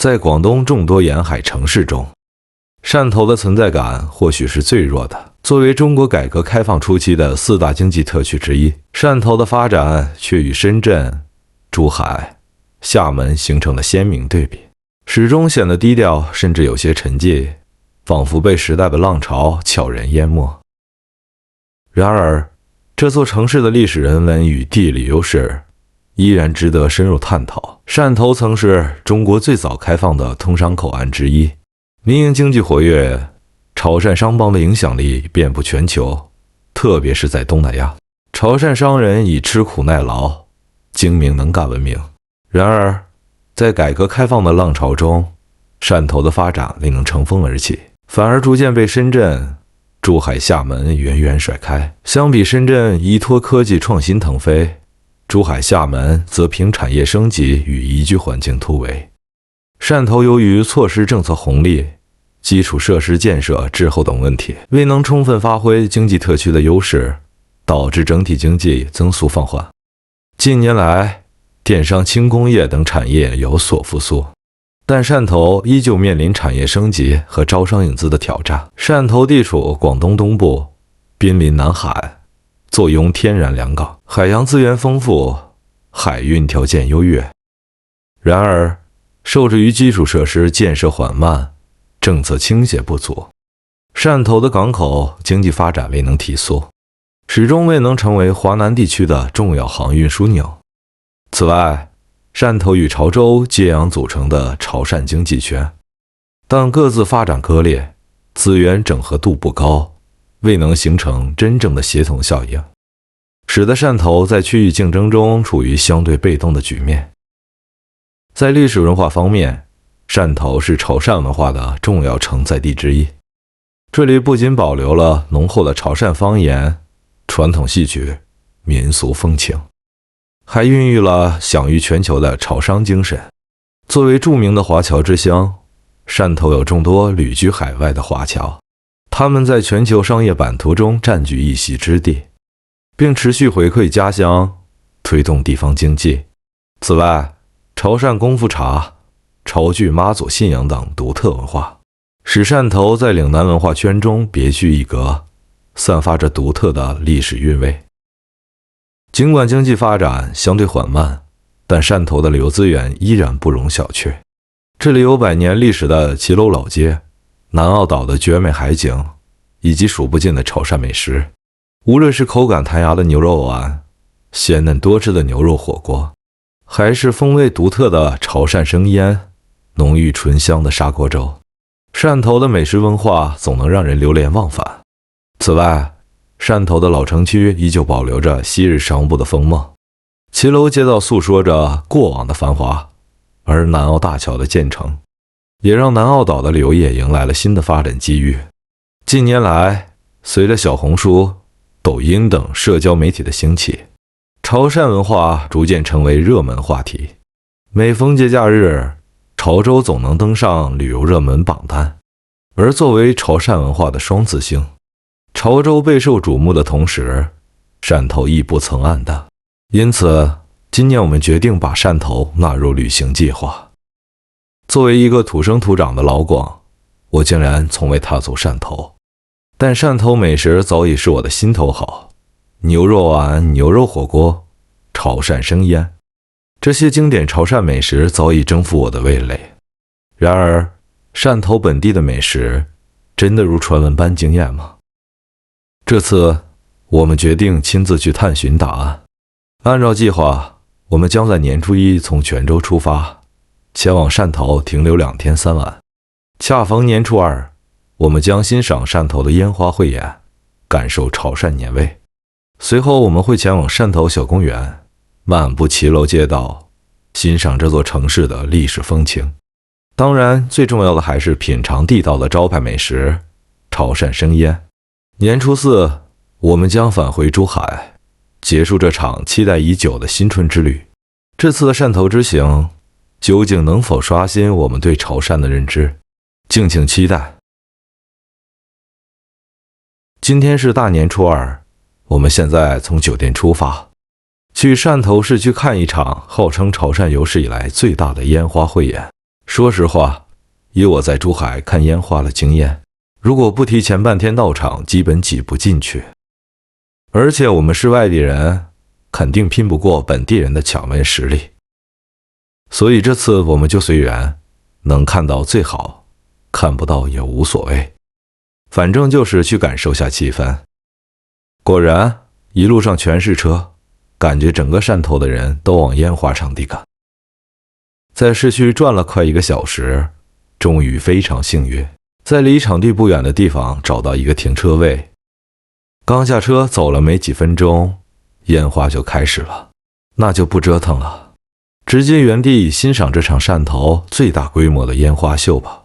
在广东众多沿海城市中，汕头的存在感或许是最弱的。作为中国改革开放初期的4大经济特区之一，汕头的发展却与深圳、珠海、厦门形成了鲜明对比，始终显得低调，甚至有些沉寂，仿佛被时代的浪潮悄然淹没。然而，这座城市的历史人文与地理优势依然值得深入探讨。汕头曾是中国最早开放的通商口岸之一，民营经济活跃，潮汕商帮的影响力遍布全球，特别是在东南亚。潮汕商人以吃苦耐劳、精明能干闻名。然而，在改革开放的浪潮中，汕头的发展未能乘风而起，反而逐渐被深圳、珠海、厦门远远甩开。相比深圳依托科技创新腾飞，珠海、厦门则凭产业升级与宜居环境突围。汕头由于错失政策红利、基础设施建设滞后等问题，未能充分发挥经济特区的优势，导致整体经济增速放缓。近年来，电商、轻工业等产业有所复苏，但汕头依旧面临产业升级和招商引资的挑战。汕头地处广东东部，濒临南海，坐拥天然良港，海洋资源丰富，海运条件优越。然而，受制于基础设施建设缓慢，政策倾斜不足，汕头的港口经济发展未能提速，始终未能成为华南地区的重要航运枢纽。此外，汕头与潮州接壤组成的潮汕经济圈，但各自发展割裂，资源整合度不高，未能形成真正的协同效应，使得汕头在区域竞争中处于相对被动的局面。在历史文化方面，汕头是潮汕文化的重要承载地之一。这里不仅保留了浓厚的潮汕方言、传统戏曲、民俗风情，还孕育了享誉全球的潮商精神。作为著名的华侨之乡，汕头有众多旅居海外的华侨，他们在全球商业版图中占据一席之地，并持续回馈家乡，推动地方经济。此外，潮汕功夫茶、潮剧、妈祖信仰等独特文化，使汕头在岭南文化圈中别具一格，散发着独特的历史韵味。尽管经济发展相对缓慢，但汕头的旅游资源依然不容小觑。这里有100年历史的骑楼老街、南澳岛的绝美海景，以及数不尽的潮汕美食。无论是口感弹牙的牛肉丸、鲜嫩多汁的牛肉火锅，还是风味独特的潮汕生腌、浓郁醇香的砂锅粥，汕头的美食文化总能让人流连忘返。此外，汕头的老城区依旧保留着昔日商埠的风貌，骑楼街道诉说着过往的繁华，而南澳大桥的建成，也让南澳岛的旅游业迎来了新的发展机遇。近年来，随着小红书、抖音等社交媒体的兴起，潮汕文化逐渐成为热门话题。每逢节假日，潮州总能登上旅游热门榜单。而作为潮汕文化的双子星，潮州备受瞩目的同时，汕头亦不曾黯淡。因此，今年我们决定把汕头纳入旅行计划。作为一个土生土长的老广，我竟然从未踏足汕头，但汕头美食早已是我的心头好。牛肉丸、牛肉火锅、潮汕生腌，这些经典潮汕美食早已征服我的味蕾。然而，汕头本地的美食真的如传闻般惊艳吗？这次，我们决定亲自去探寻答案。按照计划，我们将在年初1从泉州出发，前往汕头停留2天3晚。恰逢年初2，我们将欣赏汕头的烟花汇演，感受潮汕年味。随后我们会前往汕头小公园，漫步骑楼街道，欣赏这座城市的历史风情。当然，最重要的还是品尝地道的招牌美食潮汕生腌。年初4，我们将返回珠海，结束这场期待已久的新春之旅。这次的汕头之行，究竟能否刷新我们对潮汕的认知？敬请期待。今天是大年初2，我们现在从酒店出发，去汕头市区看一场号称潮汕有史以来最大的烟花汇演。说实话，以我在珠海看烟花的经验，如果不提前半天到场，基本挤不进去。而且我们是外地人，肯定拼不过本地人的抢位实力。所以这次我们就随缘，能看到最好，看不到也无所谓，反正就是去感受下气氛。果然，一路上全是车，感觉整个汕头的人都往烟花场地赶。在市区转了快1个小时，终于非常幸运，在离场地不远的地方找到一个停车位。刚下车走了没几分钟，烟花就开始了，那就不折腾了，直接原地欣赏这场汕头最大规模的烟花秀吧。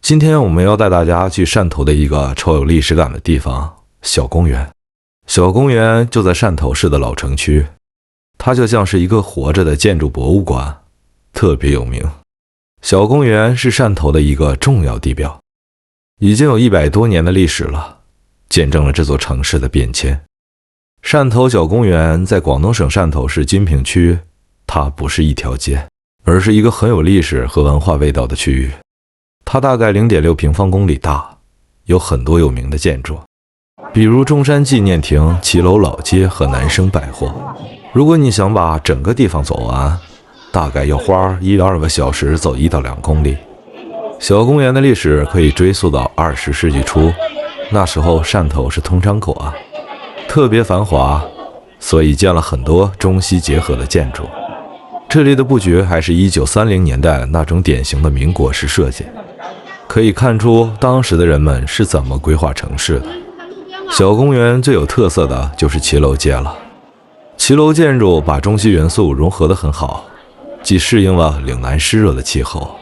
今天我们要带大家去汕头的一个超有历史感的地方——小公园。小公园就在汕头市的老城区，它就像是一个活着的建筑博物馆，特别有名。小公园是汕头的一个重要地标，已经有100多年的历史了，见证了这座城市的变迁。汕头小公园在广东省汕头市金平区，它不是一条街，而是一个很有历史和文化味道的区域。它大概0.6平方公里大，有很多有名的建筑，比如中山纪念亭、骑楼老街和南生百货。如果你想把整个地方走完，大概要花1-2个小时走1到2公里。小公园的历史可以追溯到20世纪初，那时候汕头是通商口岸，特别繁华，所以建了很多中西结合的建筑。这里的布局还是1930年代那种典型的民国式设计，可以看出当时的人们是怎么规划城市的。小公园最有特色的就是骑楼街了。骑楼建筑把中西元素融合得很好，既适应了岭南湿热的气候，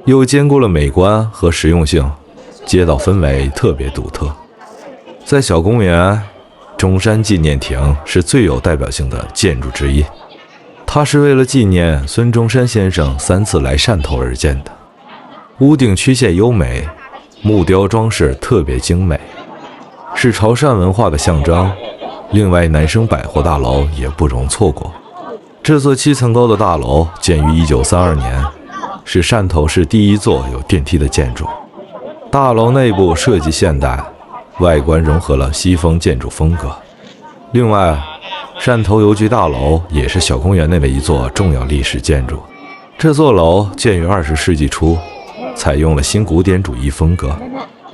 又兼顾了美观和实用性，街道氛围特别独特。在小公园，中山纪念亭是最有代表性的建筑之一，它是为了纪念孙中山先生3次来汕头而建的。屋顶曲线优美，木雕装饰特别精美，是潮汕文化的象征。另外，南生百货大楼也不容错过。这座7层高的大楼建于1932年，是汕头市第一座有电梯的建筑。大楼内部设计现代，外观融合了西方建筑风格。另外，汕头邮局大楼也是小公园内的一座重要历史建筑。这座楼建于20世纪初，采用了新古典主义风格，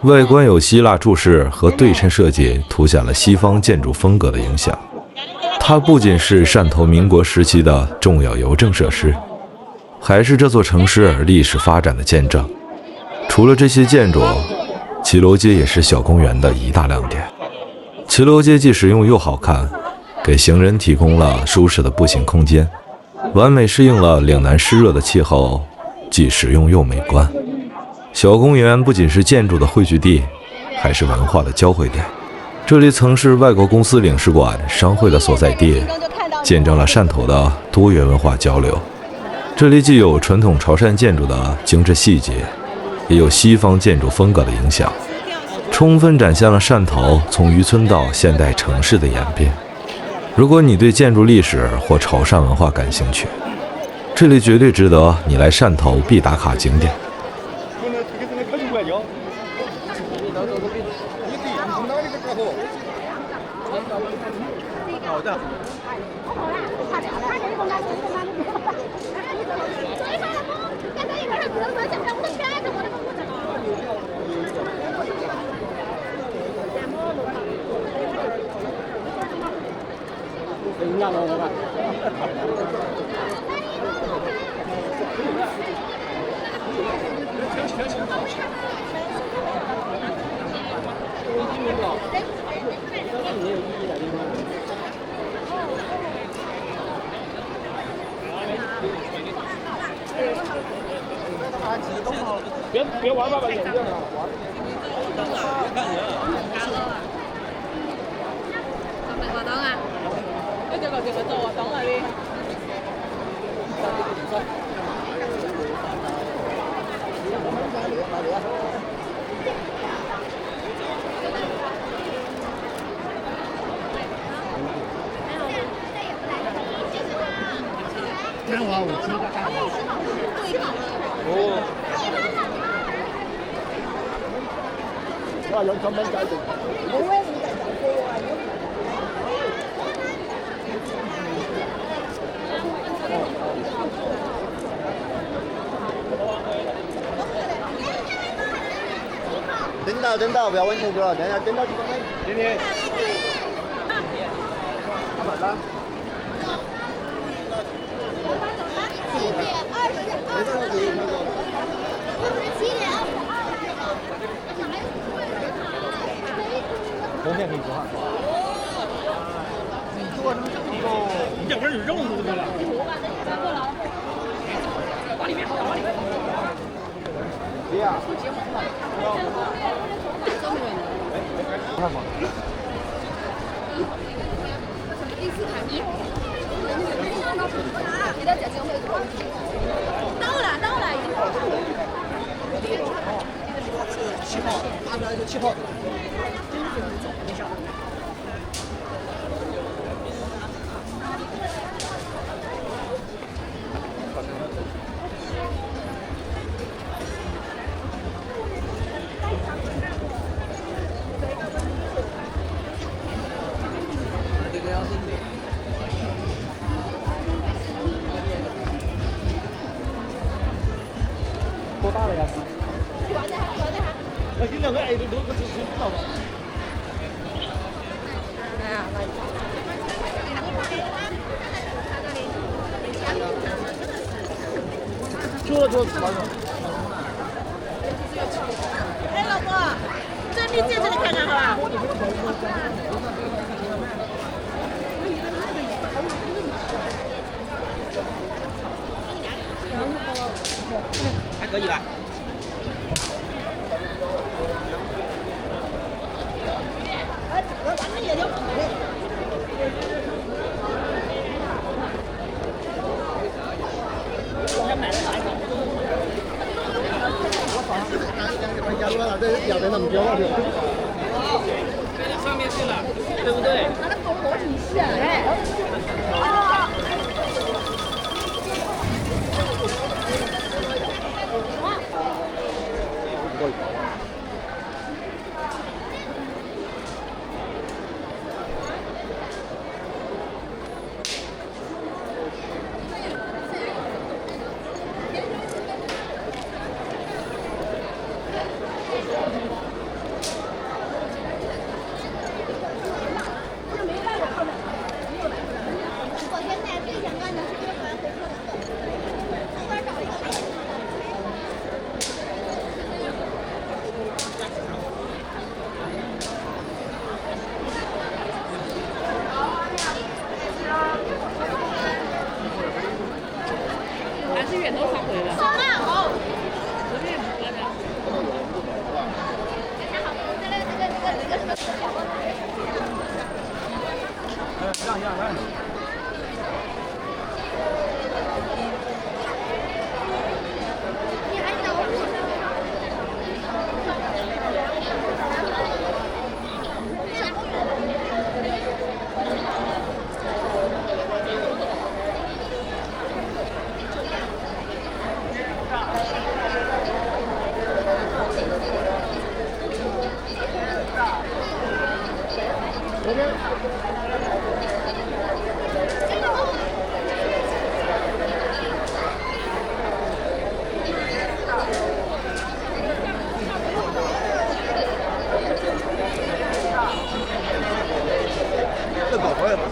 外观有希腊柱式和对称设计，凸显了西方建筑风格的影响。它不仅是汕头民国时期的重要邮政设施，还是这座城市历史发展的见证。除了这些建筑，骑楼街也是小公园的一大亮点。骑楼街既实用又好看，给行人提供了舒适的步行空间，完美适应了岭南湿热的气候，既实用又美观。小公园不仅是建筑的汇聚地，还是文化的交汇点。这里曾是外国公司领事馆、商会的所在地，见证了汕头的多元文化交流。这里既有传统潮汕建筑的精致细节，也有西方建筑风格的影响，充分展现了汕头从渔村到现代城市的演变。如果你对建筑历史或潮汕文化感兴趣，这里绝对值得你来汕头必打卡景点。别玩吧，把眼镜拿玩。活動啊！一隻個叫佢做活動嗰啲。看我五七个。哦。有成本解決。真到，不要问清楚了，等下真到几公分？今天。干嘛呢？7点22。冬天可以做哈。你做成这么多，你这玩意儿肉都对了。往里面，往里面。对呀。看吗？到了。7号，拿出来就7号。多大了呀？那今天我挨着都知道吗？哎，老婆，这你借这里看看好吧？还可以吧？咬的那么焦了，上面去了，对不对？它的头螺挺细哎。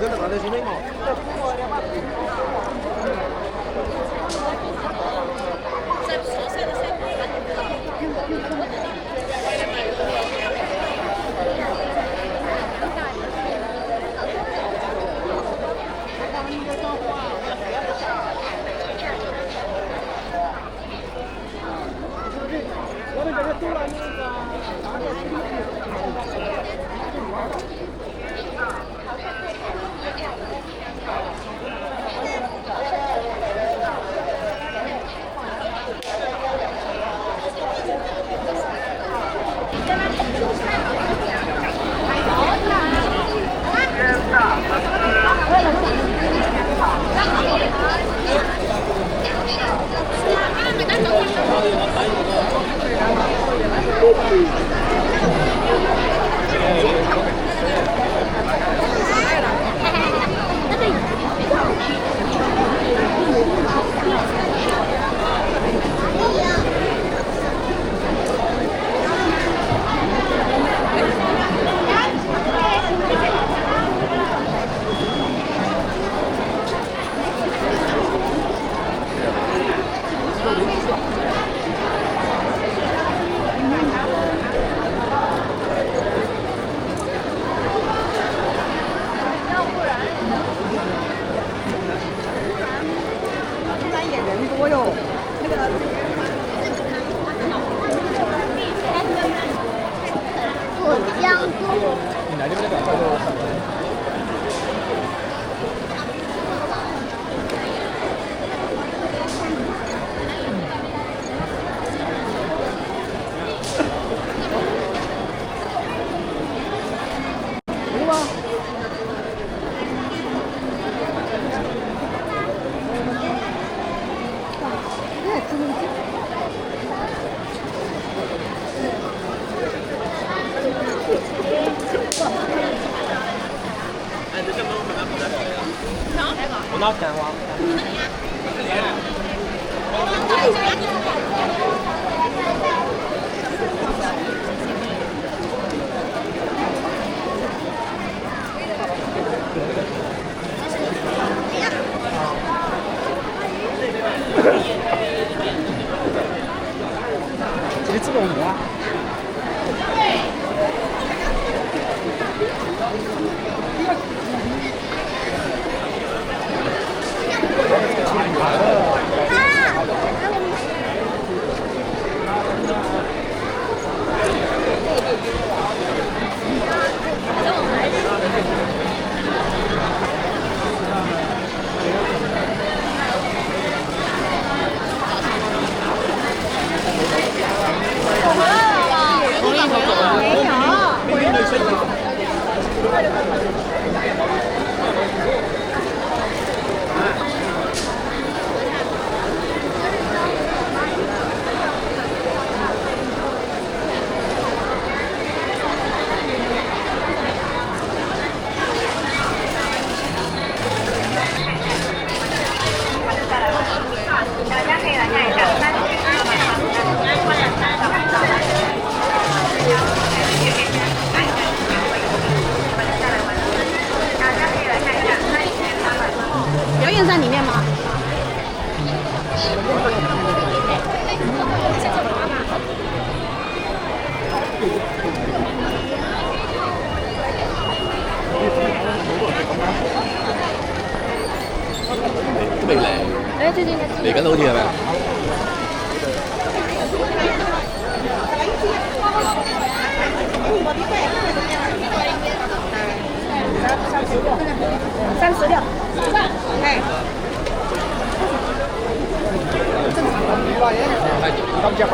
真的看得清的嘛。我拿钱哇。这里这么热啊？表演在里面吗？未嚟，哎，最近嚟緊好似係咪？36，哎。咁只花。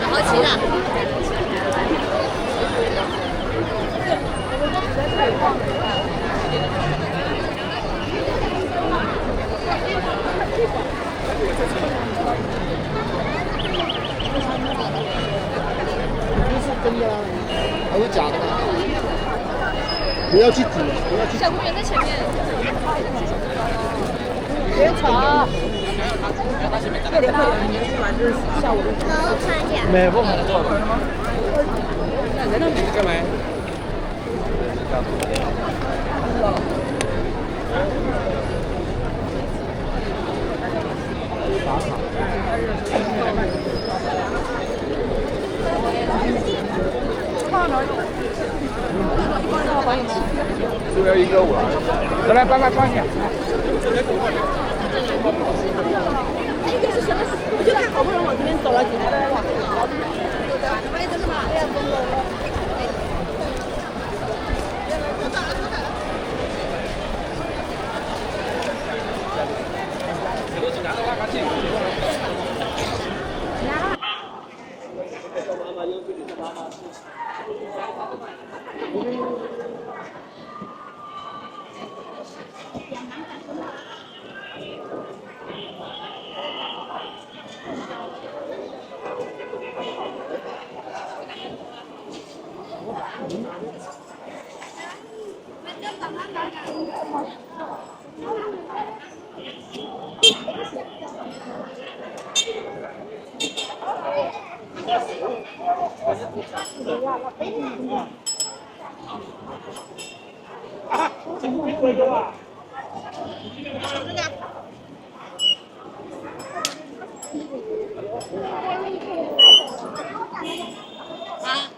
好奇的。真的啊，还是假的？不要去挤，不要去挤。小公园在前面。别吵。没不买做的。干嘛？这边1个5了，再来搬上去。哎，这是什么？我就看好不容易往这边走了几台了，哇！哎，真的吗？哎呀，疯了！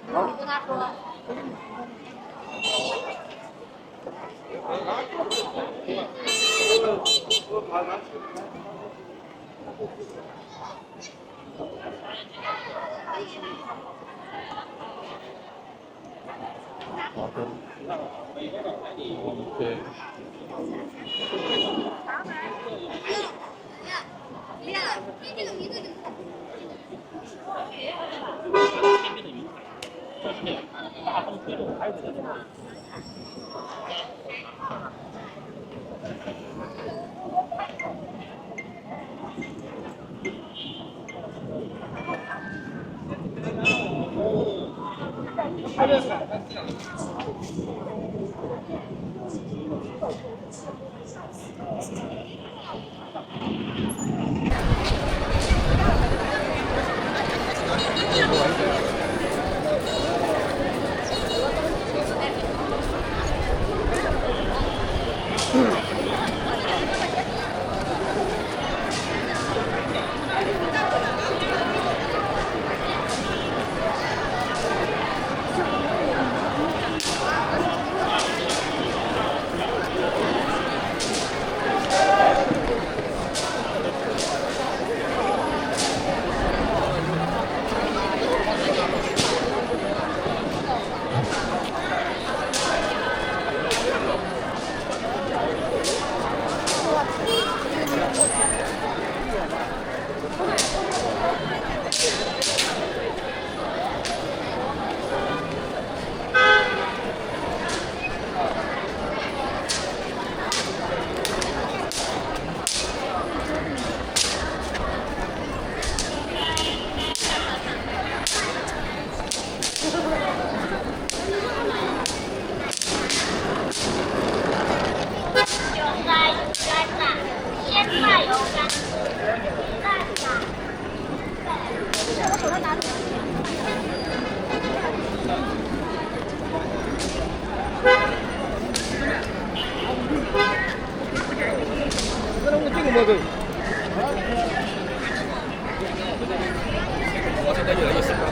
我跟他说。对。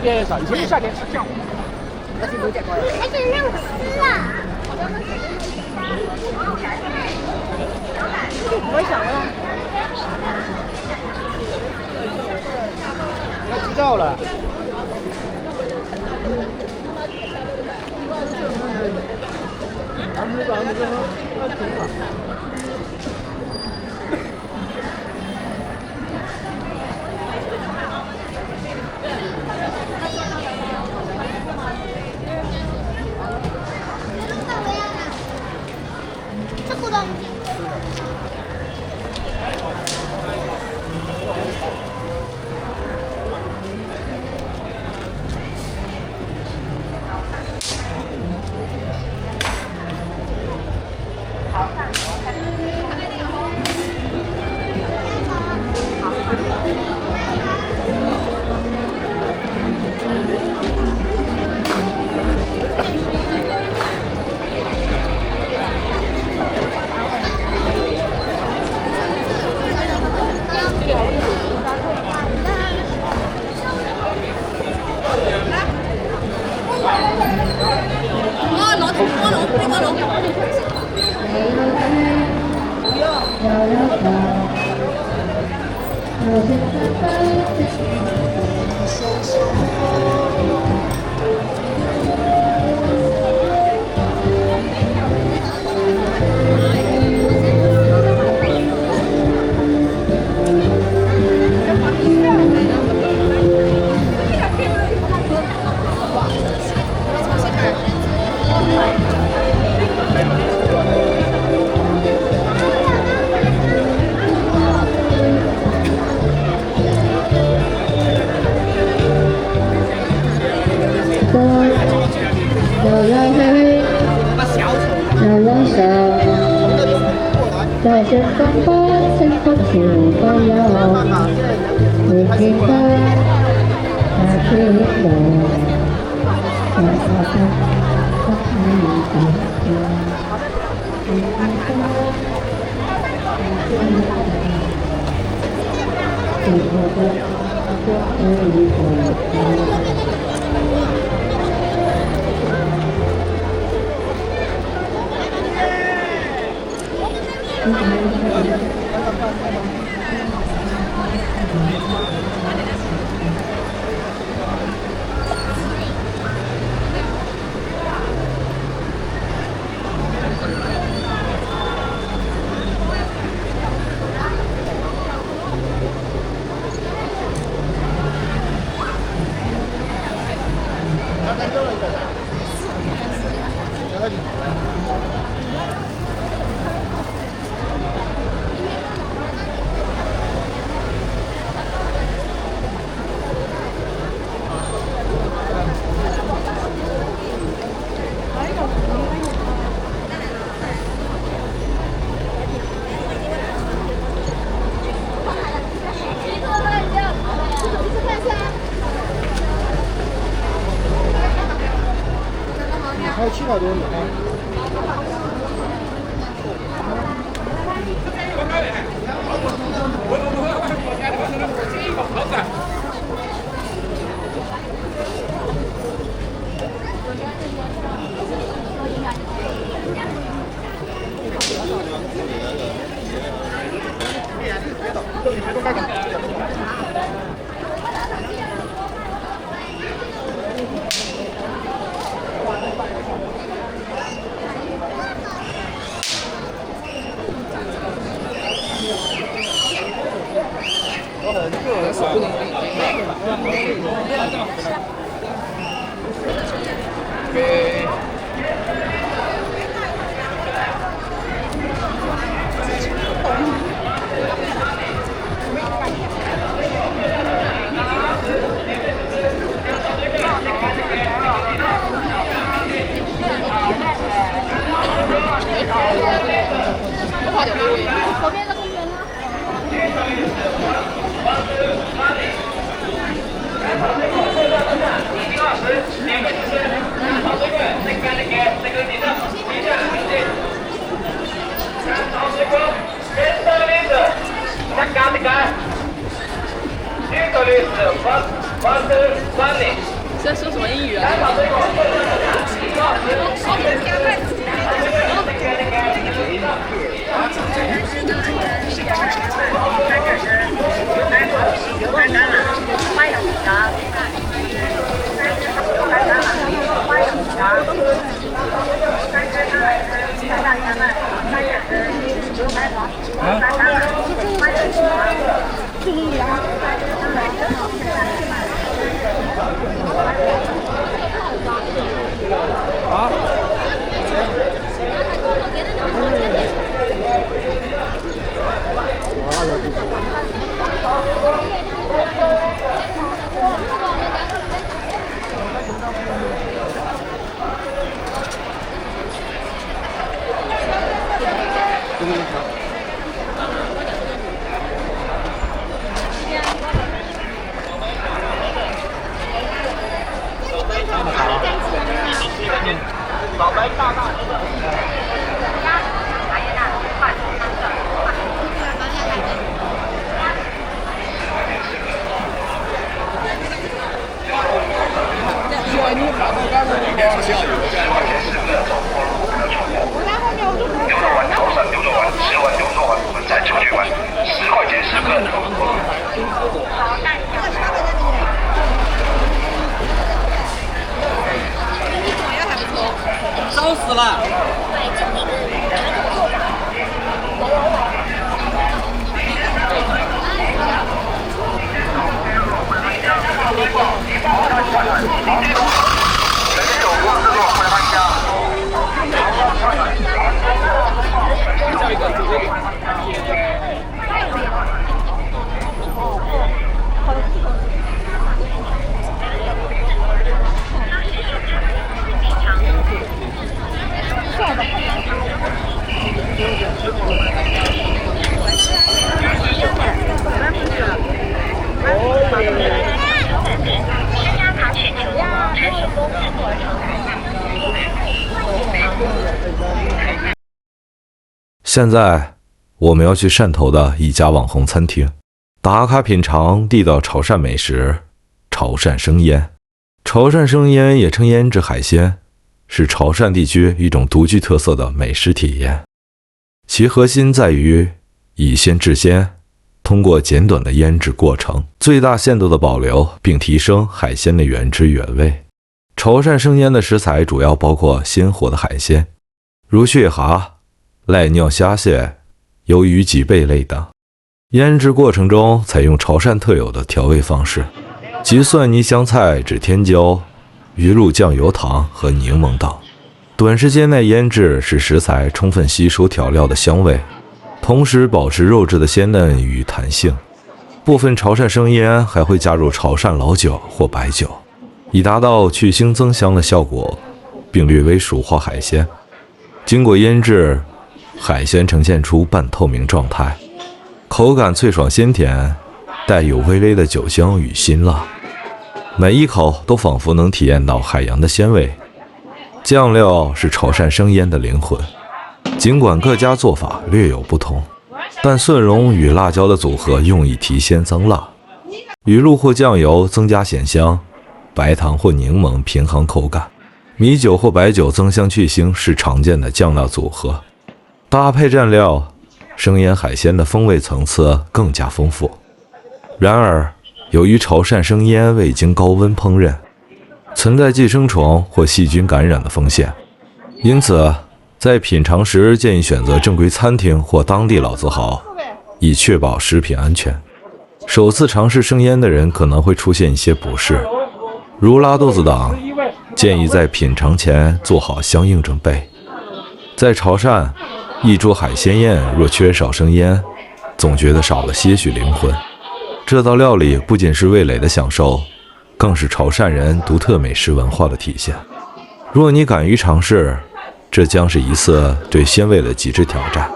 别上，以前夏天吃酱油，而且肉丝啊！我想了，要知道了。这不懂。光花盛放出火药，为天的大地的，我好的我看你还有700多米啊！左边的公园呢？在说什么英语啊？烧死了！现在我们要去汕头的一家网红餐厅，打卡品尝地道潮汕美食——潮汕生腌。潮汕生腌也称腌制海鲜，是潮汕地区一种独具特色的美食体验。其核心在于以鲜制鲜，通过简短的腌制过程，最大限度地保留并提升海鲜的原汁原味。潮汕生腌的食材主要包括鲜活的海鲜，如血蛤、濑尿虾蟹、鱿鱼及贝类等。腌制过程中采用潮汕特有的调味方式，即蒜泥香菜、指天椒、鱼露酱油糖和柠檬等。短时间内腌制，使食材充分吸收调料的香味，同时保持肉质的鲜嫩与弹性。部分潮汕生腌还会加入潮汕老酒或白酒，以达到去腥增香的效果，并略微熟化海鲜。经过腌制，海鲜呈现出半透明状态，口感脆爽鲜甜，带有微微的酒香与辛辣，每一口都仿佛能体验到海洋的鲜味。酱料是潮汕生腌的灵魂，尽管各家做法略有不同，但蒜蓉与辣椒的组合用以提鲜增辣，鱼露或酱油增加咸香，白糖或柠檬平衡口感，米酒或白酒增香去腥是常见的酱料组合。搭配蘸料，生腌海鲜的风味层次更加丰富。然而，由于潮汕生腌未经高温烹饪，存在寄生虫或细菌感染的风险，因此在品尝时建议选择正规餐厅或当地老字号，以确保食品安全。首次尝试生腌的人可能会出现一些不适，如拉肚子等，建议在品尝前做好相应准备。在潮汕，一桌海鲜宴若缺少生腌，总觉得少了些许灵魂。这道料理不仅是味蕾的享受，更是潮汕人独特美食文化的体现。若你敢于尝试，这将是一次对鲜味的极致挑战。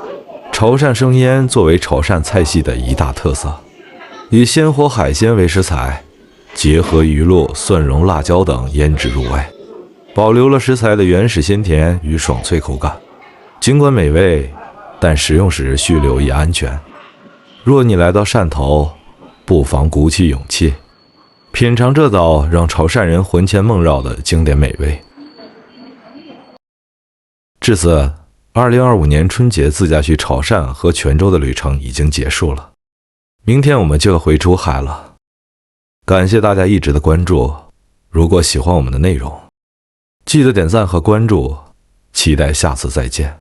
潮汕生腌作为潮汕菜系的一大特色，以鲜活海鲜为食材，结合鱼露、蒜蓉、辣椒等腌制入味，保留了食材的原始鲜甜与爽脆口感。尽管美味，但食用时需留意安全。若你来到汕头，不妨鼓起勇气，品尝这道让潮汕人魂牵梦绕的经典美味。至此，2025年春节自驾去潮汕和泉州的旅程已经结束了。明天我们就要回珠海了。感谢大家一直的关注，如果喜欢我们的内容，记得点赞和关注，期待下次再见。